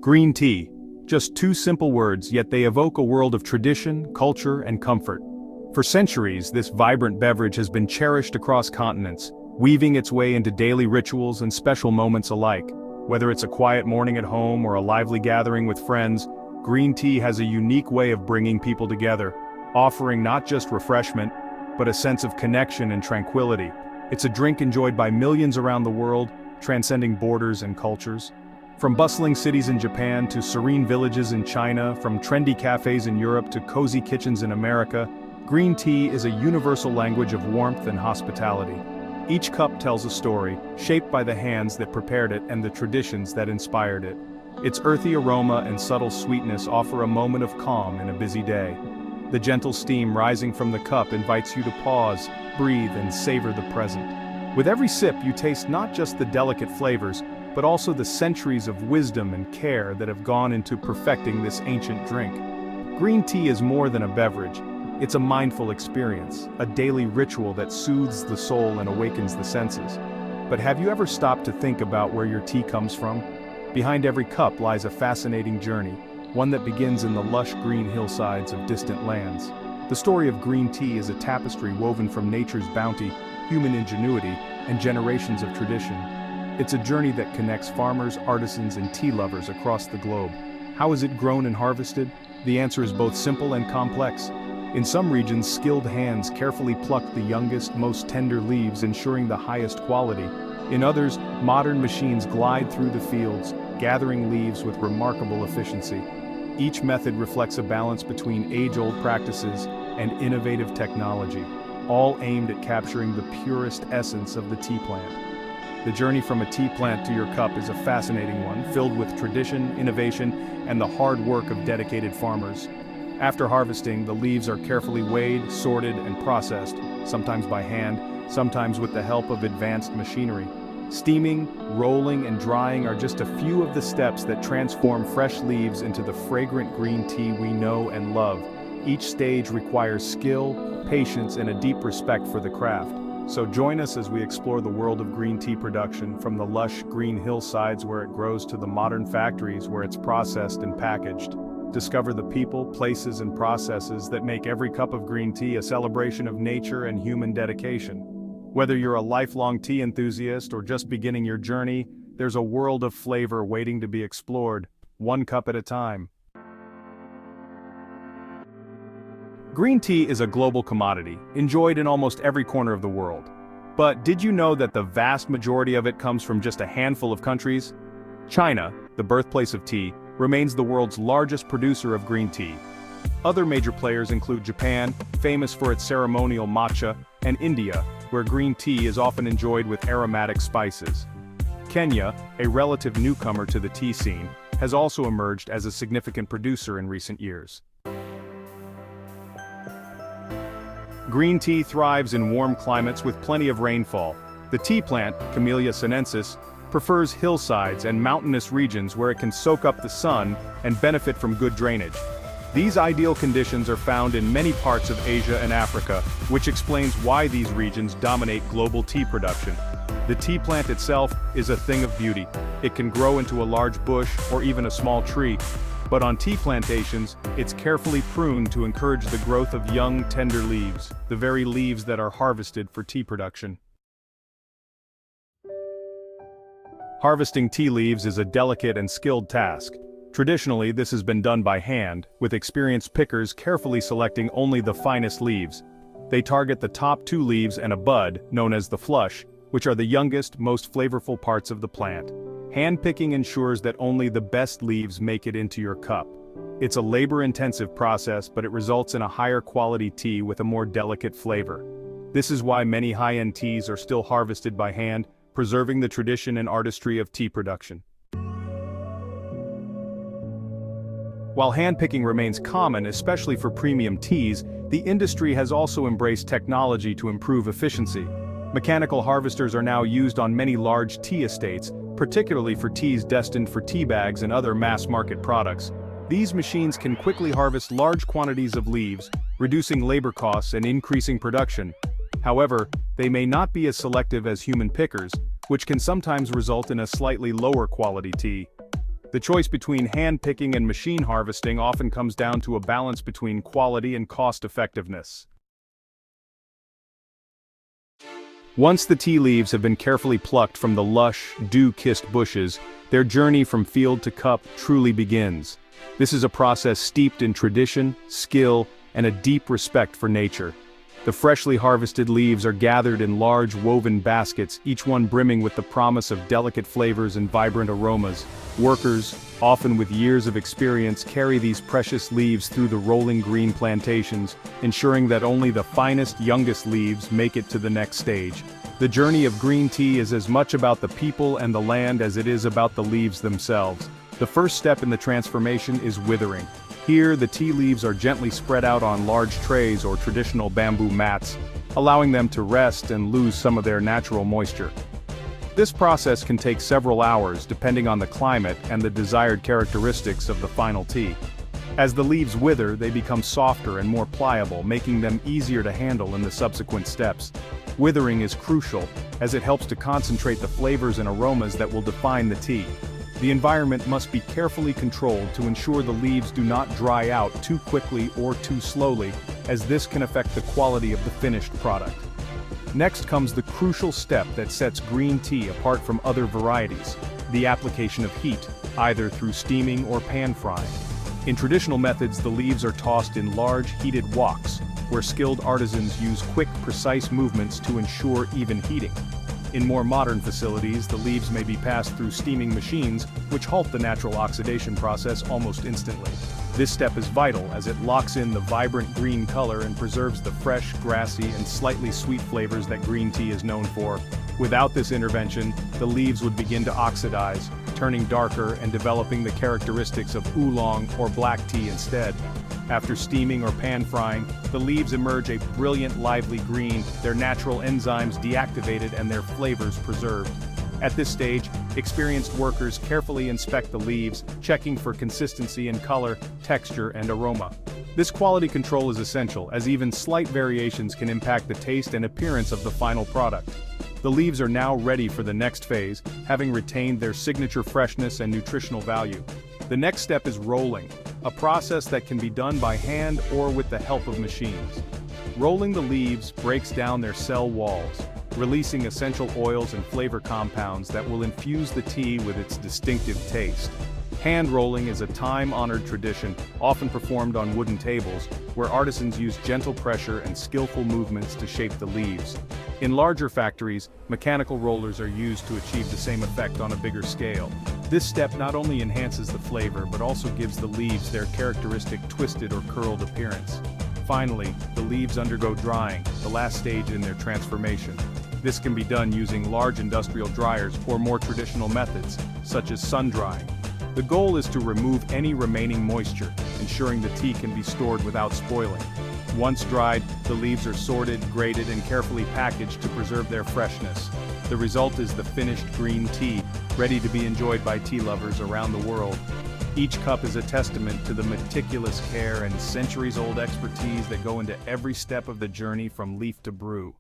Green tea. Just two simple words, yet they evoke a world of tradition, culture, and comfort. For centuries, this vibrant beverage has been cherished across continents, weaving its way into daily rituals and special moments alike. Whether it's a quiet morning at home or a lively gathering with friends, green tea has a unique way of bringing people together, offering not just refreshment, but a sense of connection and tranquility. It's a drink enjoyed by millions around the world, transcending borders and cultures. From bustling cities in Japan to serene villages in China, from trendy cafes in Europe to cozy kitchens in America, green tea is a universal language of warmth and hospitality. Each cup tells a story, shaped by the hands that prepared it and the traditions that inspired it. Its earthy aroma and subtle sweetness offer a moment of calm in a busy day. The gentle steam rising from the cup invites you to pause, breathe, and savor the present. With every sip, you taste not just the delicate flavors, but also the centuries of wisdom and care that have gone into perfecting this ancient drink. Green tea is more than a beverage. It's a mindful experience, a daily ritual that soothes the soul and awakens the senses. But have you ever stopped to think about where your tea comes from? Behind every cup lies a fascinating journey, one that begins in the lush green hillsides of distant lands. The story of green tea is a tapestry woven from nature's bounty, human ingenuity, and generations of tradition. It's a journey that connects farmers, artisans, and tea lovers across the globe. How is it grown and harvested? The answer is both simple and complex. In some regions, skilled hands carefully pluck the youngest, most tender leaves, ensuring the highest quality. In others, modern machines glide through the fields, gathering leaves with remarkable efficiency. Each method reflects a balance between age-old practices and innovative technology, all aimed at capturing the purest essence of the tea plant. The journey from a tea plant to your cup is a fascinating one, filled with tradition, innovation, and the hard work of dedicated farmers. After harvesting, the leaves are carefully weighed, sorted, and processed, sometimes by hand, sometimes with the help of advanced machinery. Steaming, rolling, and drying are just a few of the steps that transform fresh leaves into the fragrant green tea we know and love. Each stage requires skill, patience, and a deep respect for the craft. So join us as we explore the world of green tea production, from the lush green hillsides where it grows to the modern factories where it's processed and packaged. Discover the people, places, and processes that make every cup of green tea a celebration of nature and human dedication. Whether you're a lifelong tea enthusiast or just beginning your journey, there's a world of flavor waiting to be explored, one cup at a time. Green tea is a global commodity, enjoyed in almost every corner of the world. But did you know that the vast majority of it comes from just a handful of countries? China, the birthplace of tea, remains the world's largest producer of green tea. Other major players include Japan, famous for its ceremonial matcha, and India, where green tea is often enjoyed with aromatic spices. Kenya, a relative newcomer to the tea scene, has also emerged as a significant producer in recent years. Green tea thrives in warm climates with plenty of rainfall. The tea plant, Camellia sinensis, prefers hillsides and mountainous regions where it can soak up the sun and benefit from good drainage. These ideal conditions are found in many parts of Asia and Africa, which explains why these regions dominate global tea production. The tea plant itself is a thing of beauty. It can grow into a large bush or even a small tree. But on tea plantations, it's carefully pruned to encourage the growth of young, tender leaves, the very leaves that are harvested for tea production. Harvesting tea leaves is a delicate and skilled task. Traditionally, this has been done by hand, with experienced pickers carefully selecting only the finest leaves. They target the top two leaves and a bud, known as the flush, which are the youngest, most flavorful parts of the plant. Hand-picking ensures that only the best leaves make it into your cup. It's a labor-intensive process, but it results in a higher quality tea with a more delicate flavor. This is why many high-end teas are still harvested by hand, preserving the tradition and artistry of tea production. While hand-picking remains common, especially for premium teas, the industry has also embraced technology to improve efficiency. Mechanical harvesters are now used on many large tea estates, particularly for teas destined for tea bags and other mass-market products. These machines can quickly harvest large quantities of leaves, reducing labor costs and increasing production. However, they may not be as selective as human pickers, which can sometimes result in a slightly lower quality tea. The choice between hand-picking and machine harvesting often comes down to a balance between quality and cost-effectiveness. Once the tea leaves have been carefully plucked from the lush, dew-kissed bushes, their journey from field to cup truly begins. This is a process steeped in tradition, skill, and a deep respect for nature. The freshly harvested leaves are gathered in large woven baskets, each one brimming with the promise of delicate flavors and vibrant aromas. Workers, often with years of experience, carry these precious leaves through the rolling green plantations, ensuring that only the finest, youngest leaves make it to the next stage. The journey of green tea is as much about the people and the land as it is about the leaves themselves. The first step in the transformation is withering. Here, the tea leaves are gently spread out on large trays or traditional bamboo mats, allowing them to rest and lose some of their natural moisture. This process can take several hours depending on the climate and the desired characteristics of the final tea. As the leaves wither, they become softer and more pliable, making them easier to handle in the subsequent steps. Withering is crucial, as it helps to concentrate the flavors and aromas that will define the tea. The environment must be carefully controlled to ensure the leaves do not dry out too quickly or too slowly, as this can affect the quality of the finished product. Next comes the crucial step that sets green tea apart from other varieties: the application of heat, either through steaming or pan frying. In traditional methods, the leaves are tossed in large heated woks, where skilled artisans use quick, precise movements to ensure even heating. In more modern facilities, the leaves may be passed through steaming machines, which halt the natural oxidation process almost instantly. This step is vital as it locks in the vibrant green color and preserves the fresh, grassy, and slightly sweet flavors that green tea is known for. Without this intervention, the leaves would begin to oxidize, turning darker and developing the characteristics of oolong or black tea instead. After steaming or pan frying, the leaves emerge a brilliant, lively green, their natural enzymes deactivated and their flavors preserved. At this stage, experienced workers carefully inspect the leaves, checking for consistency in color, texture, and aroma. This quality control is essential, as even slight variations can impact the taste and appearance of the final product. The leaves are now ready for the next phase, having retained their signature freshness and nutritional value. The next step is rolling, a process that can be done by hand or with the help of machines. Rolling the leaves breaks down their cell walls, releasing essential oils and flavor compounds that will infuse the tea with its distinctive taste. Hand rolling is a time-honored tradition, often performed on wooden tables, where artisans use gentle pressure and skillful movements to shape the leaves. In larger factories, mechanical rollers are used to achieve the same effect on a bigger scale. This step not only enhances the flavor but also gives the leaves their characteristic twisted or curled appearance. Finally, the leaves undergo drying, the last stage in their transformation. This can be done using large industrial dryers or more traditional methods, such as sun drying. The goal is to remove any remaining moisture, ensuring the tea can be stored without spoiling. Once dried, the leaves are sorted, graded, and carefully packaged to preserve their freshness. The result is the finished green tea, ready to be enjoyed by tea lovers around the world. Each cup is a testament to the meticulous care and centuries-old expertise that go into every step of the journey from leaf to brew.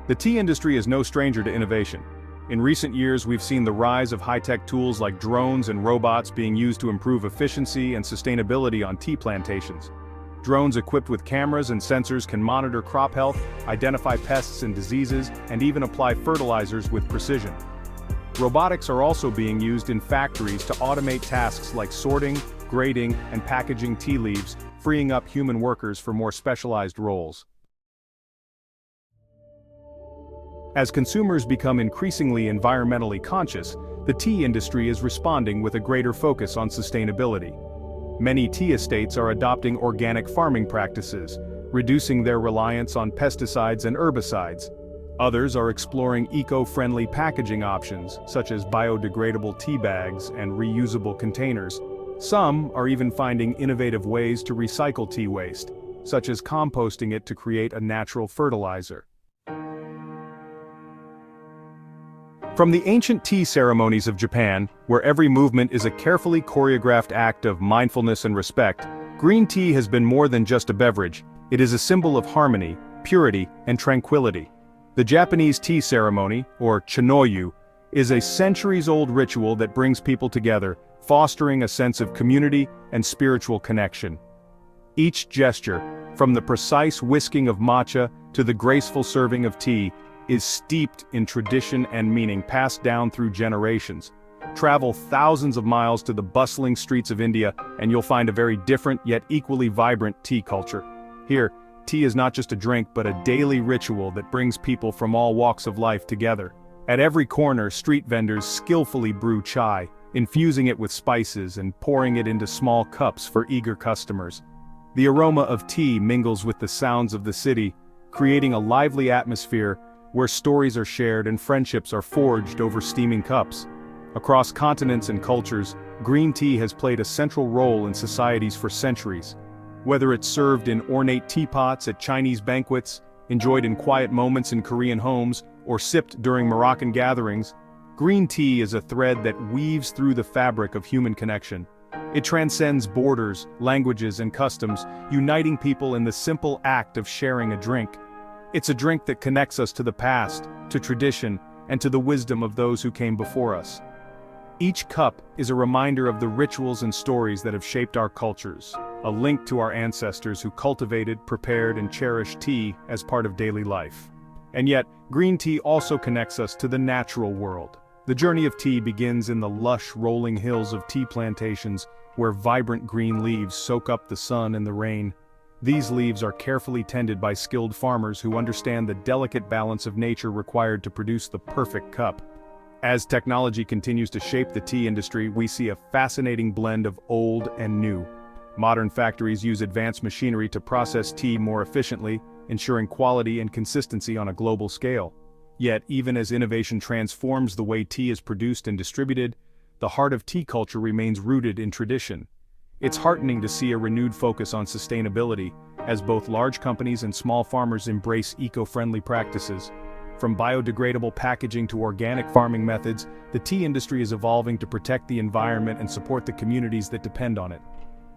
The tea industry is no stranger to innovation. In recent years, we've seen the rise of high-tech tools like drones and robots being used to improve efficiency and sustainability on tea plantations. Drones equipped with cameras and sensors can monitor crop health, identify pests and diseases, and even apply fertilizers with precision. Robotics are also being used in factories to automate tasks like sorting, grading, and packaging tea leaves, freeing up human workers for more specialized roles. As consumers become increasingly environmentally conscious, the tea industry is responding with a greater focus on sustainability. Many tea estates are adopting organic farming practices, reducing their reliance on pesticides and herbicides. Others are exploring eco-friendly packaging options, such as biodegradable tea bags and reusable containers. Some are even finding innovative ways to recycle tea waste, such as composting it to create a natural fertilizer. From the ancient tea ceremonies of Japan, where every movement is a carefully choreographed act of mindfulness and respect, green tea has been more than just a beverage. It is a symbol of harmony, purity, and tranquility. The Japanese tea ceremony, or chanoyu, is a centuries-old ritual that brings people together, fostering a sense of community and spiritual connection. Each gesture, from the precise whisking of matcha to the graceful serving of tea, is steeped in tradition and meaning passed down through generations. Travel thousands of miles to the bustling streets of India and you'll find a very different yet equally vibrant tea culture. Here, tea is not just a drink but a daily ritual that brings people from all walks of life together. At every corner, street vendors skillfully brew chai, infusing it with spices and pouring it into small cups for eager customers. The aroma of tea mingles with the sounds of the city, creating a lively atmosphere where stories are shared and friendships are forged over steaming cups. Across continents and cultures, green tea has played a central role in societies for centuries. Whether it's served in ornate teapots at Chinese banquets, enjoyed in quiet moments in Korean homes, or sipped during Moroccan gatherings, green tea is a thread that weaves through the fabric of human connection. It transcends borders, languages, and customs, uniting people in the simple act of sharing a drink. It's a drink that connects us to the past, to tradition, and to the wisdom of those who came before us. Each cup is a reminder of the rituals and stories that have shaped our cultures, a link to our ancestors who cultivated, prepared, and cherished tea as part of daily life. And yet, green tea also connects us to the natural world. The journey of tea begins in the lush, rolling hills of tea plantations, where vibrant green leaves soak up the sun and the rain. These leaves are carefully tended by skilled farmers who understand the delicate balance of nature required to produce the perfect cup. As technology continues to shape the tea industry, we see a fascinating blend of old and new. Modern factories use advanced machinery to process tea more efficiently, ensuring quality and consistency on a global scale. Yet, even as innovation transforms the way tea is produced and distributed, the heart of tea culture remains rooted in tradition. It's heartening to see a renewed focus on sustainability, as both large companies and small farmers embrace eco-friendly practices. From biodegradable packaging to organic farming methods, the tea industry is evolving to protect the environment and support the communities that depend on it.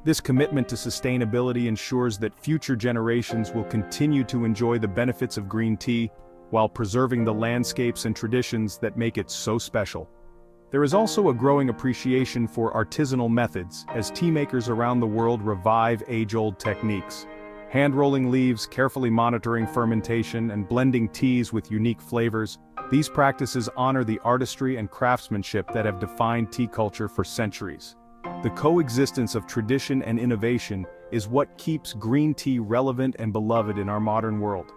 This commitment to sustainability ensures that future generations will continue to enjoy the benefits of green tea, while preserving the landscapes and traditions that make it so special. There is also a growing appreciation for artisanal methods, as tea makers around the world revive age-old techniques. Hand-rolling leaves, carefully monitoring fermentation, and blending teas with unique flavors, these practices honor the artistry and craftsmanship that have defined tea culture for centuries. The coexistence of tradition and innovation is what keeps green tea relevant and beloved in our modern world.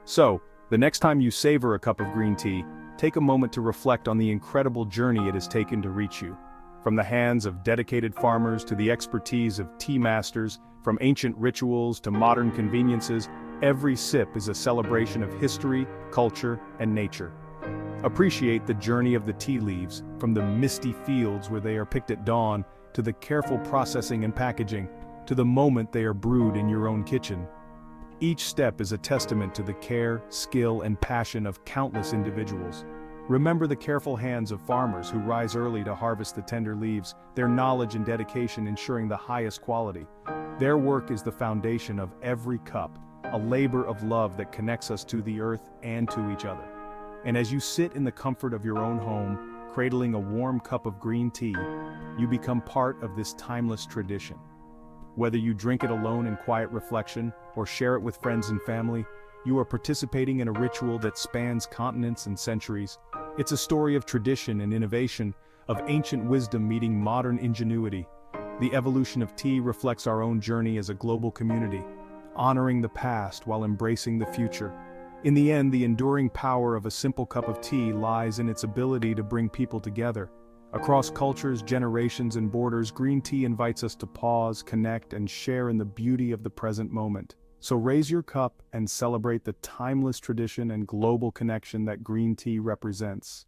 So, the next time you savor a cup of green tea, take a moment to reflect on the incredible journey it has taken to reach you. From the hands of dedicated farmers to the expertise of tea masters, from ancient rituals to modern conveniences, every sip is a celebration of history, culture, and nature. Appreciate the journey of the tea leaves, from the misty fields where they are picked at dawn, to the careful processing and packaging, to the moment they are brewed in your own kitchen. Each step is a testament to the care, skill, and passion of countless individuals. Remember the careful hands of farmers who rise early to harvest the tender leaves, their knowledge and dedication ensuring the highest quality. Their work is the foundation of every cup, a labor of love that connects us to the earth and to each other. And as you sit in the comfort of your own home, cradling a warm cup of green tea, you become part of this timeless tradition. Whether you drink it alone in quiet reflection or share it with friends and family, you are participating in a ritual that spans continents and centuries. It's a story of tradition and innovation, of ancient wisdom meeting modern ingenuity. The evolution of tea reflects our own journey as a global community, honoring the past while embracing the future. In the end, the enduring power of a simple cup of tea lies in its ability to bring people together. Across cultures, generations, and borders, green tea invites us to pause, connect, and share in the beauty of the present moment. So raise your cup and celebrate the timeless tradition and global connection that green tea represents.